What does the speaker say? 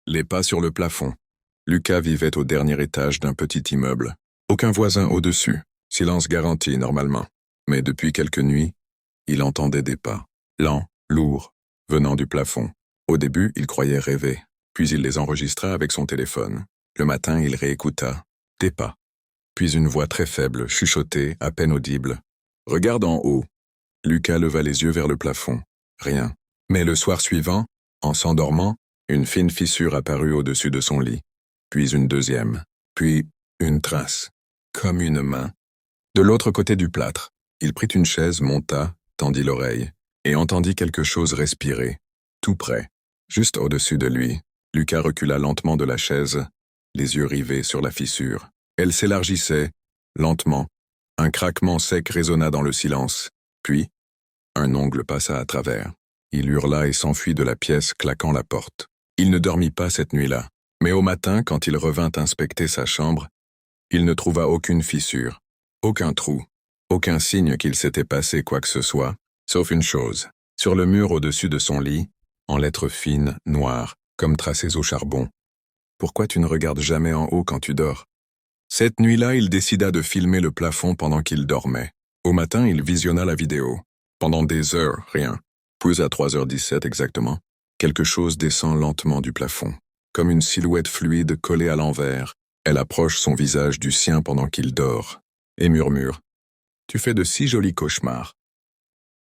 Les pas sur le plafond. Lucas vivait au dernier étage d'un petit immeuble. Aucun voisin au-dessus. Silence garanti normalement. Mais depuis quelques nuits, il entendait des pas. Lents, lourds, venant du plafond. Au début, il croyait rêver. Puis il les enregistra avec son téléphone. Le matin, il réécouta. Des pas. Puis une voix très faible, chuchotée, à peine audible. « Regarde en haut. » Lucas leva les yeux vers le plafond. Rien. Mais le soir suivant, en s'endormant, une fine fissure apparut au-dessus de son lit. Puis une deuxième. Puis une trace. Comme une main. De l'autre côté du plâtre, il prit une chaise, monta, tendit l'oreille, et entendit quelque chose respirer. Tout près. Juste au-dessus de lui. Lucas recula lentement de la chaise, les yeux rivés sur la fissure. Elle s'élargissait, lentement. Un craquement sec résonna dans le silence. Puis, un ongle passa à travers. Il hurla et s'enfuit de la pièce, claquant la porte. Il ne dormit pas cette nuit-là. Mais au matin, quand il revint inspecter sa chambre, il ne trouva aucune fissure, aucun trou, aucun signe qu'il s'était passé quoi que ce soit, sauf une chose. Sur le mur au-dessus de son lit, en lettres fines, noires, comme tracées au charbon. « Pourquoi tu ne regardes jamais en haut quand tu dors ?» Cette nuit-là, il décida de filmer le plafond pendant qu'il dormait. Au matin, il visionna la vidéo. Pendant des heures, rien. Puis à 3h17 exactement, quelque chose descend lentement du plafond. Comme une silhouette fluide collée à l'envers, elle approche son visage du sien pendant qu'il dort, et murmure « Tu fais de si jolis cauchemars.